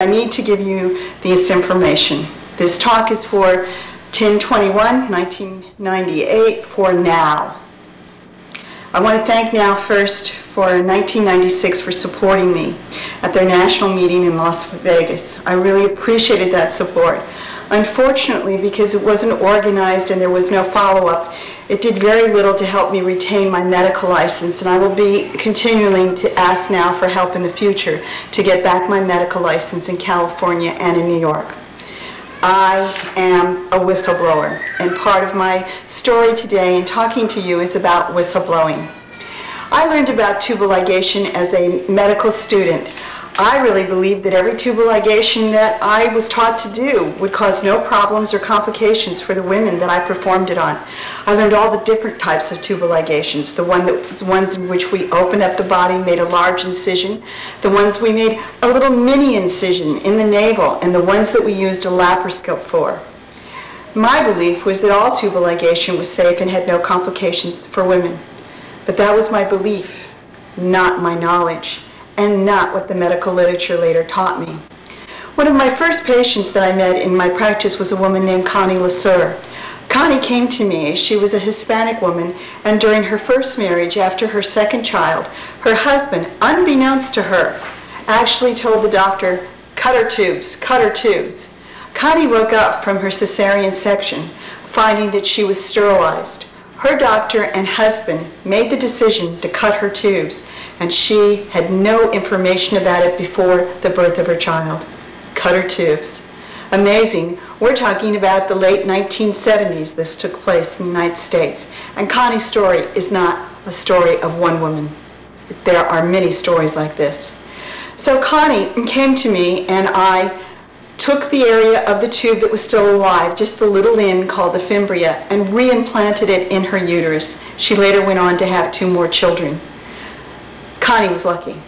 I need to give you this information. This talk is for 10/21/1998 for NOW. I want to thank NOW first for 1996 for supporting me at their national meeting in Las Vegas. I really appreciated that support. Unfortunately, because it wasn't organized and there was no follow-up, it did very little to help me retain my medical license, and I will be continuing to ask NOW for help in the future to get back my medical license in California and in New York. I am a whistleblower, and part of my story today in talking to you is about whistleblowing. I learned about tubal ligation as a medical student. I really believed that every tubal ligation that I was taught to do would cause no problems or complications for the women that I performed it on. I learned all the different types of tubal ligations, the ones in which we opened up the body, made a large incision, the ones we made a little mini incision in the navel, and the ones that we used a laparoscope for. My belief was that all tubal ligation was safe and had no complications for women. But that was my belief, not my knowledge, and not what the medical literature later taught me. One of my first patients that I met in my practice was a woman named Connie Lasur. Connie came to me. She was a Hispanic woman, and during her first marriage, after her second child, her husband, unbeknownst to her, actually told the doctor, "Cut her tubes, cut her tubes." Connie woke up from her cesarean section, finding that she was sterilized. Her doctor and husband made the decision to cut her tubes, and she had no information about it before the birth of her child. Cut her tubes. Amazing. We're talking about the late 1970s this took place in the United States. And Connie's story is not a story of one woman. There are many stories like this. So Connie came to me, and I took the area of the tube that was still alive, just the little end called the fimbria, and reimplanted it in her uterus. She later went on to have 2 more children. Connie was lucky.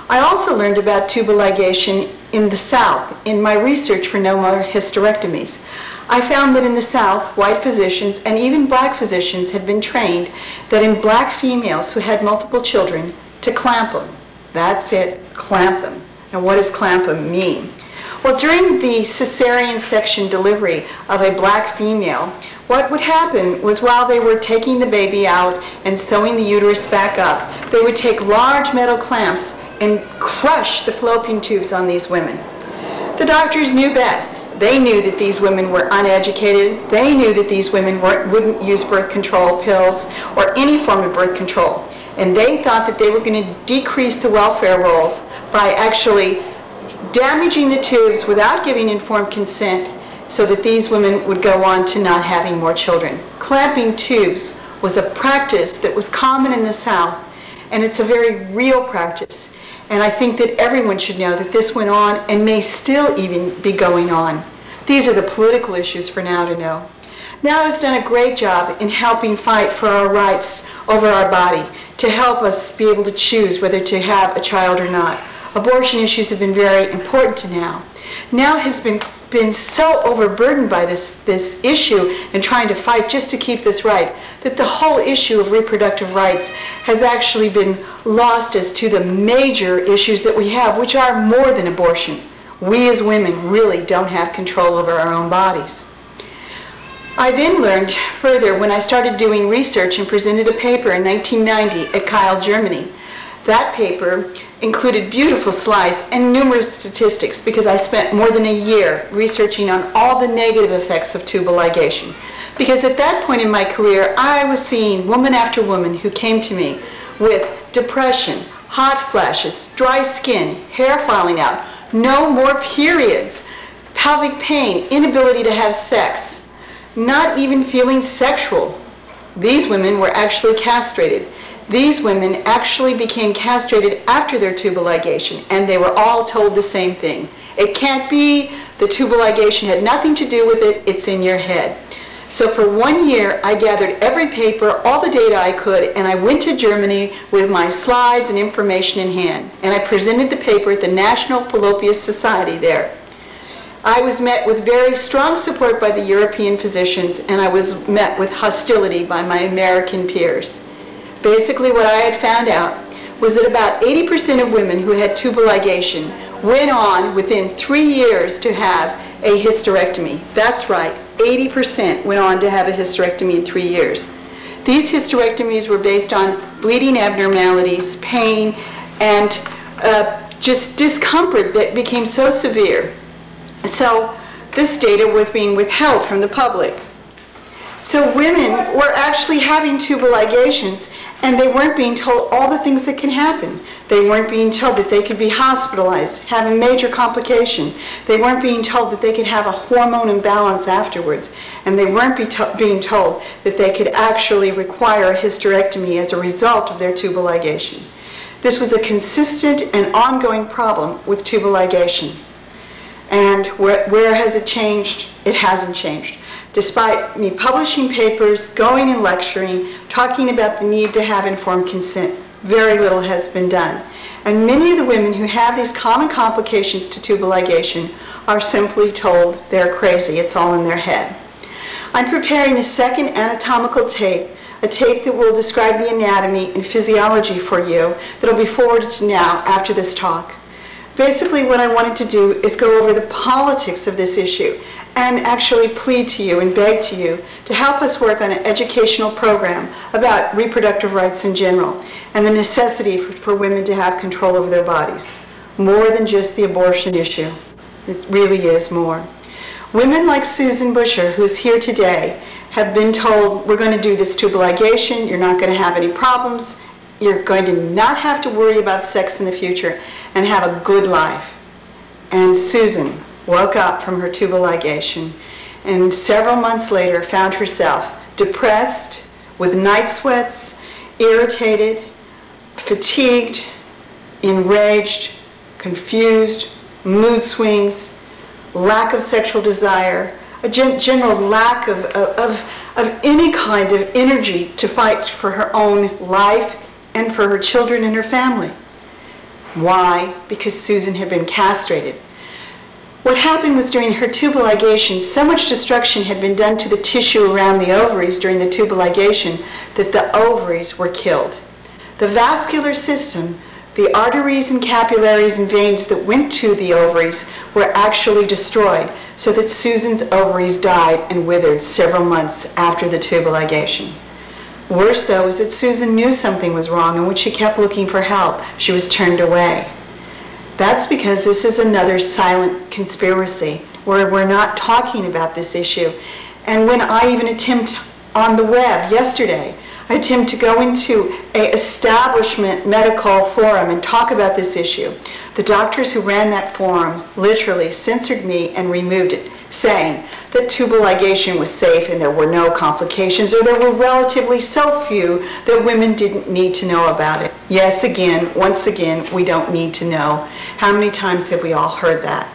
I also learned about tubal ligation in the South in my research for no more hysterectomies. I found that in the South, white physicians and even black physicians had been trained that in black females who had multiple children to clamp them. That's it, clamp them. Now what does clamp them mean? Well, during the cesarean section delivery of a black female, what would happen was while they were taking the baby out and sewing the uterus back up, they would take large metal clamps and crush the fallopian tubes on these women. The doctors knew best. They knew that these women were uneducated. They knew that these women wouldn't use birth control pills or any form of birth control. And they thought that they were going to decrease the welfare rolls by actually damaging the tubes without giving informed consent, so that these women would go on to not having more children. Clamping tubes was a practice that was common in the South, and it's a very real practice. And I think that everyone should know that this went on and may still even be going on. These are the political issues for NOW to know. NOW has done a great job in helping fight for our rights over our body, to help us be able to choose whether to have a child or not. Abortion issues have been very important to NOW. NOW has been so overburdened by this issue and trying to fight just to keep this right, that the whole issue of reproductive rights has actually been lost as to the major issues that we have, which are more than abortion. We as women really don't have control over our own bodies. I then learned further when I started doing research and presented a paper in 1990 at Kiel, Germany. That paper included beautiful slides and numerous statistics because I spent more than a year researching on all the negative effects of tubal ligation. Because at that point in my career, I was seeing woman after woman who came to me with depression, hot flashes, dry skin, hair falling out, no more periods, pelvic pain, inability to have sex, not even feeling sexual. These women were actually castrated. These women actually became castrated after their tubal ligation, and they were all told the same thing. It can't be, the tubal ligation had nothing to do with it, it's in your head. So for 1 year, I gathered every paper, all the data I could, and I went to Germany with my slides and information in hand. And I presented the paper at the National Fallopian Society there. I was met with very strong support by the European physicians, and I was met with hostility by my American peers. Basically, what I had found out was that about 80% of women who had tubal ligation went on within 3 years to have a hysterectomy. That's right, 80% went on to have a hysterectomy in 3 years. These hysterectomies were based on bleeding abnormalities, pain, and just discomfort that became so severe. So this data was being withheld from the public. So women were actually having tubal ligations, and they weren't being told all the things that can happen. They weren't being told that they could be hospitalized, have a major complication. They weren't being told that they could have a hormone imbalance afterwards. And they weren't being told that they could actually require a hysterectomy as a result of their tubal ligation. This was a consistent and ongoing problem with tubal ligation. And where has it changed? It hasn't changed. Despite me publishing papers, going and lecturing, talking about the need to have informed consent, very little has been done. And many of the women who have these common complications to tubal ligation are simply told they're crazy, it's all in their head. I'm preparing a second anatomical tape, a tape that will describe the anatomy and physiology for you that will be forwarded to now after this talk. Basically, what I wanted to do is go over the politics of this issue and actually plead to you and beg to you to help us work on an educational program about reproductive rights in general and the necessity for women to have control over their bodies. More than just the abortion issue. It really is more. Women like Susan Busher, who's here today, have been told, we're going to do this tubal ligation, you're not going to have any problems, you're going to not have to worry about sex in the future, and have a good life. And Susan woke up from her tubal ligation and several months later found herself depressed, with night sweats, irritated, fatigued, enraged, confused, mood swings, lack of sexual desire, a general lack of any kind of energy to fight for her own life and for her children and her family. Why? Because Susan had been castrated. What happened was during her tubal ligation, so much destruction had been done to the tissue around the ovaries during the tubal ligation that the ovaries were killed. The vascular system, the arteries and capillaries and veins that went to the ovaries were actually destroyed, so that Susan's ovaries died and withered several months after the tubal ligation. Worse, though, is that Susan knew something was wrong, and when she kept looking for help, she was turned away. That's because this is another silent conspiracy where we're not talking about this issue. And when I even attempt on the web yesterday, I attempt to go into an establishment medical forum and talk about this issue, the doctors who ran that forum literally censored me and removed it, saying that tubal ligation was safe and there were no complications, or there were relatively so few that women didn't need to know about it. Yes, again, once again, we don't need to know. How many times have we all heard that?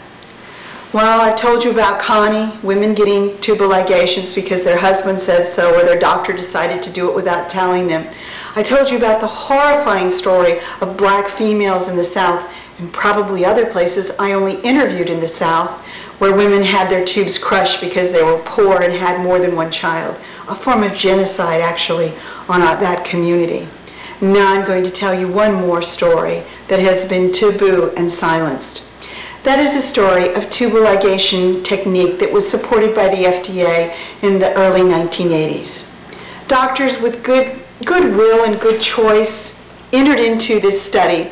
Well, I told you about Connie, women getting tubal ligations because their husband said so or their doctor decided to do it without telling them. I told you about the horrifying story of black females in the South and probably other places I only interviewed in the South, where women had their tubes crushed because they were poor and had more than one child. A form of genocide, actually, on that community. Now I'm going to tell you one more story that has been taboo and silenced. That is a story of tubal ligation technique that was supported by the FDA in the early 1980s. Doctors with goodwill and good choice entered into this study,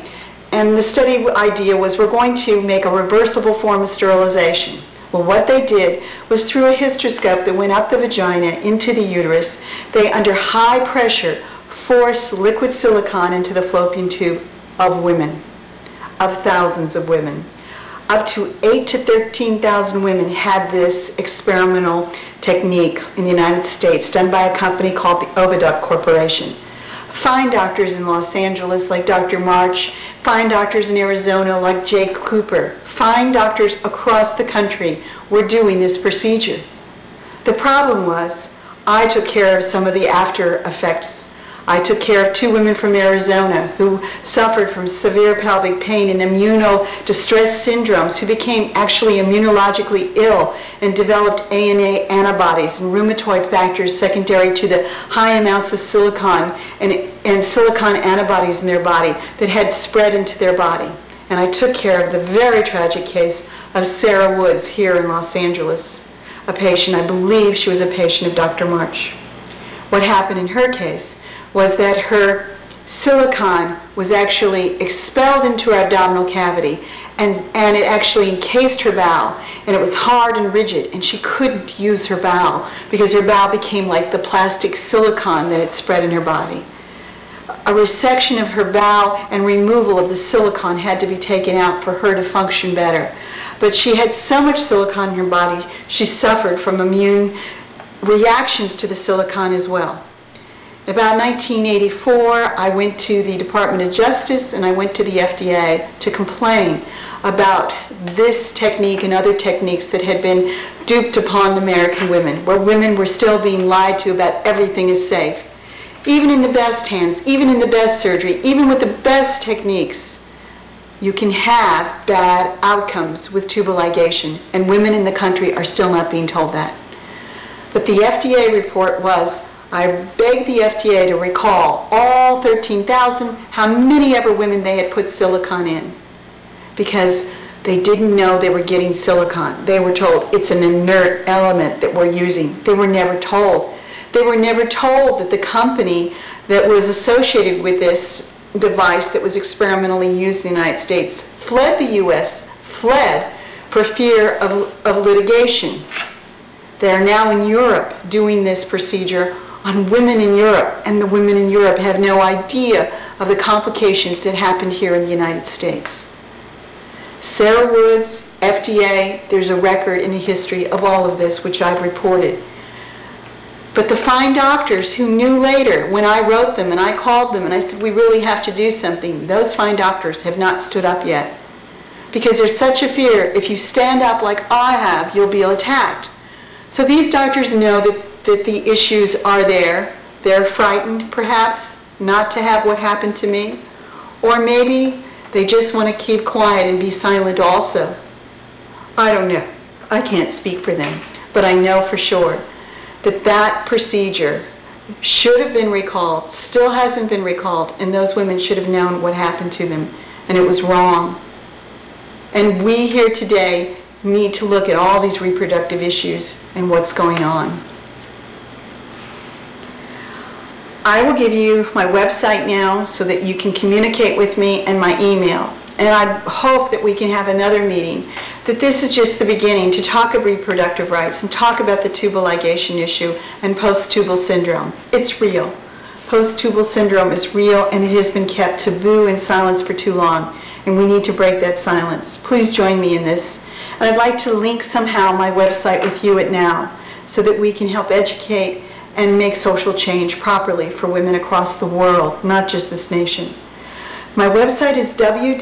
and the study idea was we're going to make a reversible form of sterilization. Well, what they did was through a hysteroscope that went up the vagina into the uterus, they, under high pressure, forced liquid silicone into the fallopian tube of women, of thousands of women. Up to 8,000 to 13,000 women had this experimental technique in the United States done by a company called the Oviduct Corporation. Fine doctors in Los Angeles like Dr. March, fine doctors in Arizona like Jake Cooper, fine doctors across the country were doing this procedure. The problem was, I took care of some of the after effects. I took care of 2 women from Arizona who suffered from severe pelvic pain and immunodistress syndromes, who became actually immunologically ill and developed ANA antibodies and rheumatoid factors secondary to the high amounts of silicone and silicone antibodies in their body that had spread into their body. and I took care of the very tragic case of Sarah Woods here in Los Angeles, a patient, I believe she was a patient of Dr. March. What happened in her case was that her silicone was actually expelled into her abdominal cavity, and it actually encased her bowel, and it was hard and rigid, and she couldn't use her bowel because her bowel became like the plastic silicone that had spread in her body. A resection of her bowel and removal of the silicone had to be taken out for her to function better. But she had so much silicone in her body, she suffered from immune reactions to the silicone as well. About 1984, I went to the Department of Justice and I went to the FDA to complain about this technique and other techniques that had been duped upon American women, where women were still being lied to about everything is safe. Even in the best hands, even in the best surgery, even with the best techniques, you can have bad outcomes with tubal ligation, and women in the country are still not being told that. But the FDA report was, I begged the FDA to recall all 13,000, how many ever women they had put silicone in, because they didn't know they were getting silicone. They were told it's an inert element that we're using. They were never told. They were never told that the company that was associated with this device that was experimentally used in the United States fled the U.S., fled for fear of litigation. They are now in Europe doing this procedure on women in Europe, and the women in Europe have no idea of the complications that happened here in the United States. Sarah Woods, FDA, there's a record in the history of all of this, which I've reported. But the fine doctors who knew later, when I wrote them and I called them and I said, we really have to do something, those fine doctors have not stood up yet. Because there's such a fear, if you stand up like I have, you'll be attacked. So these doctors know that the issues are there. They're frightened, perhaps, not to have what happened to me. Or maybe they just want to keep quiet and be silent also. I don't know. I can't speak for them. But I know for sure that that procedure should have been recalled, still hasn't been recalled, and those women should have known what happened to them, and it was wrong. And we here today need to look at all these reproductive issues and what's going on. I will give you my website now so that you can communicate with me, and my email. And I hope that we can have another meeting, that this is just the beginning to talk of reproductive rights and talk about the tubal ligation issue and post-tubal syndrome. It's real. Post-tubal syndrome is real, and it has been kept taboo and silenced for too long, and we need to break that silence. Please join me in this. And I'd like to link somehow my website with You It Now so that we can help educate and make social change properly for women across the world, not just this nation. My website is www